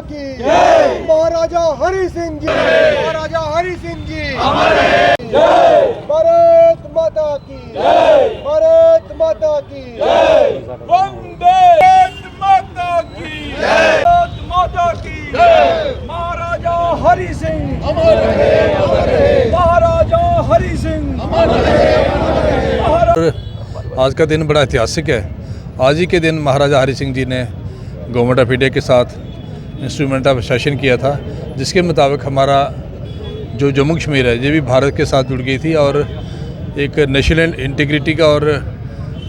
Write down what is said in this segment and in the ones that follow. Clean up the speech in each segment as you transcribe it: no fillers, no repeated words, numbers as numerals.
की जय। महाराजा हरि सिंह जी, महाराजा हरि सिंह जी अमर है। भारत माता की जय, भारत माता की जय। वंदे माता की जय, भारत माता की जय। महाराजा हरि सिंह अमर रहे, महाराजा हरि सिंह अमर रहे। आज का दिन बड़ा ऐतिहासिक है। आज ही के दिन महाराजा हरि सिंह जी ने गवर्नमेंट ऑफ इंडिया के साथ इंस्ट्रूमेंट ऑफ सेशन किया था, जिसके मुताबिक हमारा जो जम्मू कश्मीर है ये भी भारत के साथ जुड़ गई थी और एक नेशनल इंटीग्रिटी का और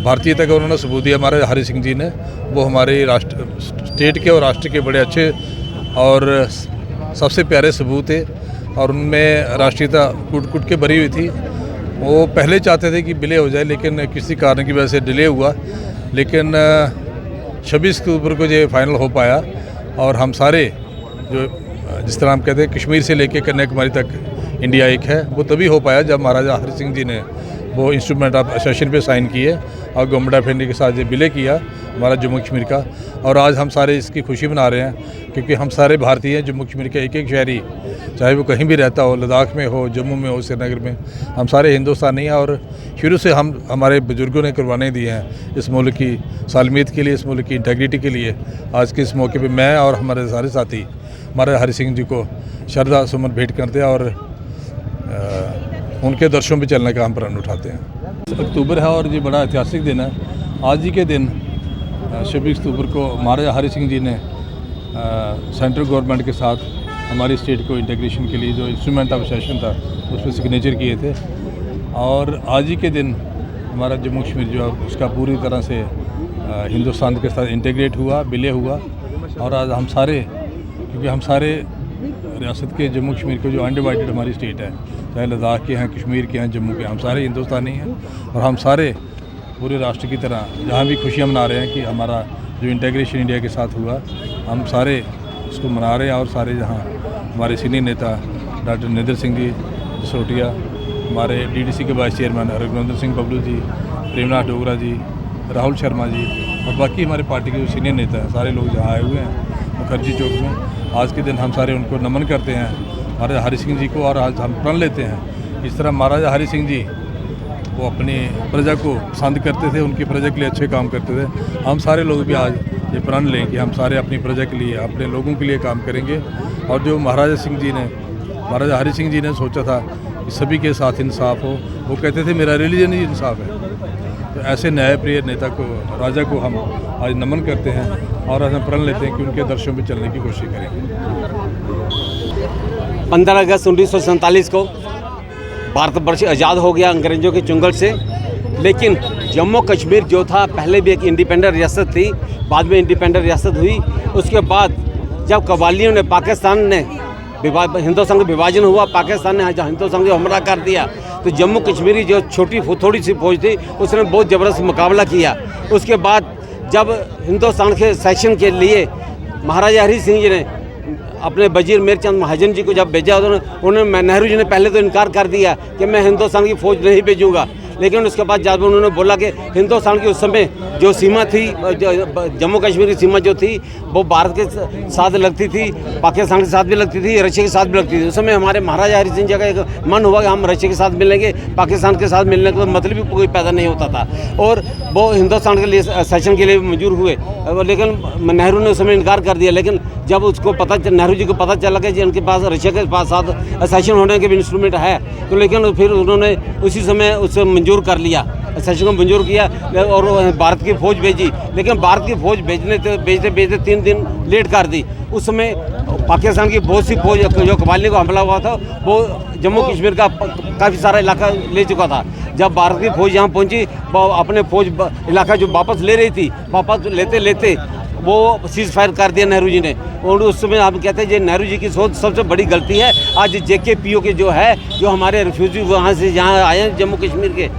भारतीयता का उन्होंने सबूत दिया। हमारे हरि सिंह जी ने वो हमारे राष्ट्र स्टेट के और राष्ट्र के बड़े अच्छे और सबसे प्यारे सबूत थे और उनमें राष्ट्रीयता कूट कूट के भरी हुई थी। वो पहले चाहते थे कि विलय हो जाए, लेकिन किसी कारण की वजह से डिले हुआ, लेकिन 26 अक्टूबर को ये फाइनल हो पाया और हम सारे जो जिस तरह हम कहते हैं कश्मीर से लेकर कन्याकुमारी तक इंडिया एक है, वो तभी हो पाया जब महाराजा हरि सिंह जी ने वो इंस्ट्रूमेंट ऑफ सेशन पे साइन किए और गवर्नमेंट ऑफ इंडिया के साथ ये विलय किया हमारा जम्मू कश्मीर का। और आज हम सारे इसकी खुशी मना रहे हैं क्योंकि हम सारे भारतीय हैं। जम्मू कश्मीर के एक एक शहरी, चाहे वो कहीं भी रहता हो, लद्दाख में हो, जम्मू में हो, श्रीनगर में, हम सारे हिंदुस्तानी हैं और शुरू से हम हमारे बुजुर्गों ने कुर्बानी दी हैं इस मुल्क की सालमियत के लिए, इस मुल्क की इंटेग्रिटी के लिए। आज के इस मौके पर मैं और हमारे सारे साथी हमारे हरि सिंह जी को श्रद्धा सुमन भेंट करते हैं और उनके दर्शनों पे चलने का हम प्रण उठाते हैं। अक्टूबर है और ये बड़ा ऐतिहासिक दिन है। आज ही के दिन 26 अक्टूबर को महाराजा हरि सिंह जी ने सेंट्रल गवर्नमेंट के साथ हमारी स्टेट को इंटीग्रेशन के लिए जो इंस्ट्रूमेंट ऑफ सेशन था उस पर सिग्नेचर किए थे और आज ही के दिन हमारा जम्मू कश्मीर जो है उसका पूरी तरह से हिंदुस्तान के साथ इंटीग्रेट हुआ, विलय हुआ। और आज हम सारे, क्योंकि हम सारे रियासत के जम्मू कश्मीर को जो अनडिवाइडेड हमारी स्टेट है, चाहे लद्दाख के हैं, कश्मीर के हैं, जम्मू के, हम सारे हिंदुस्तानी हैं और हम सारे पूरे राष्ट्र की तरह जहाँ भी खुशियाँ मना रहे हैं कि हमारा जो इंटीग्रेशन इंडिया के साथ हुआ, हम सारे उसको मना रहे हैं। और सारे जहाँ हमारे सीनियर नेता डॉक्टर नरेंद्र सिंह जी जसरोटिया, हमारे डीडीसी के वाइस चेयरमैन रघुनंदन सिंह बबलू जी, प्रेमनाथ डोगरा जी, राहुल शर्मा जी और बाकी हमारे पार्टी के जो सीनियर नेता हैं, सारे लोग जहाँ आए हुए हैं मुखर्जी चौक में। आज के दिन हम सारे उनको नमन करते हैं, महाराजा हरि सिंह जी को, और आज हम प्रण लेते हैं इस तरह महाराजा हरि सिंह जी वो अपनी प्रजा को पसंद करते थे, उनकी प्रजा के लिए अच्छे काम करते थे। हम सारे लोग भी आज ये प्रण लें कि हम सारे अपनी प्रजा के लिए, अपने लोगों के लिए काम करेंगे। और जो महाराजा हरि सिंह जी ने सोचा था कि सभी के साथ इंसाफ हो, वो कहते थे मेरा रिलीजन ही इंसाफ है। तो ऐसे न्यायप्रिय नेता को, राजा को हम आज नमन करते हैं और आज हम प्रण लेते हैं कि उनके दर्शनों पर चलने की कोशिश करेंगे। 15 अगस्त 1947 को भारतवर्ष आज़ाद हो गया अंग्रेज़ों के चुंगल से, लेकिन जम्मू कश्मीर जो था पहले भी एक इंडिपेंडेंट रियासत थी, बाद में इंडिपेंडेंट रियासत हुई। उसके बाद जब कबालियों ने, पाकिस्तान ने, हिंदुस्तान का विभाजन हुआ, पाकिस्तान ने हिंदुस्तान को हमला कर दिया, तो जम्मू कश्मीरी जो थोड़ी सी फौज थी उसने बहुत ज़बरदस्त मुकाबला किया। उसके बाद जब हिंदुस्तान के सेशन के लिए महाराजा हरि सिंह जी ने अपने वजीर मेरचंद महाजन जी को जब भेजा, उन्होंने नेहरू जी ने पहले तो इनकार कर दिया कि मैं हिंदुस्तान की फ़ौज नहीं भेजूंगा, लेकिन उसके बाद जब उन्होंने बोला कि हिंदुस्तान की उस समय जो सीमा थी, जम्मू कश्मीर की सीमा जो थी वो भारत के साथ लगती थी, पाकिस्तान के साथ भी लगती थी, रशिया के साथ भी लगती थी। उस समय हमारे महाराजा हरि सिंह जी का एक मन हुआ कि हम रशिया के साथ मिलेंगे, पाकिस्तान के साथ मिलने का मतलब भी कोई पैदा नहीं होता था, और वो हिंदुस्तान के लिए सेशन के लिए मंजूर हुए, लेकिन नेहरू ने उस समय इनकार कर दिया। लेकिन जब उसको नेहरू जी को पता चला कि उनके पास रशिया के पास साथ सेशन होने के भी इंस्ट्रूमेंट है, तो लेकिन फिर उन्होंने उसी समय उसे मंजूर कर लिया, सेशन को मंजूर किया और भारत की फ़ौज भेजी। लेकिन भारत की फ़ौज भेजते 3 दिन लेट कर दी। उस समय पाकिस्तान की बहुत सी फौज जो कबालियों को हमला हुआ था वो जम्मू कश्मीर का काफ़ी सारा इलाका ले चुका था। जब भारत की फ़ौज यहाँ पहुँची, अपने फौज इलाका जो वापस ले रही थी, वापस लेते लेते वो सीज़ फायर कर दिया नेहरू जी ने। और उस समय आप कहते हैं ये नेहरू जी की सोच सबसे बड़ी गलती है। आज JKPO के जो है, जो हमारे रिफ्यूजी वहाँ से यहाँ आए हैं जम्मू कश्मीर के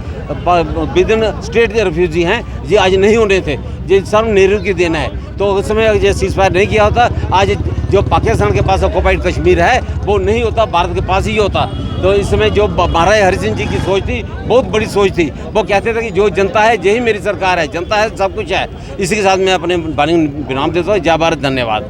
विद इन स्टेट के रिफ्यूजी हैं, ये आज नहीं होने थे, ये सब नेहरू की देना है। तो उस समय ये सीज़ फायर नहीं किया होता, आज जो पाकिस्तान के पास ऑक्युपाइड कश्मीर है वो नहीं होता, भारत के पास ही होता। तो इस समय जो महाराजा हरि सिंह जी की सोच थी, बहुत बड़ी सोच थी। वो कहते थे कि जो जनता है यही मेरी सरकार है, जनता है सब कुछ है। इसी के साथ मैं अपने वाणी विराम देता हूँ। जय भारत, धन्यवाद।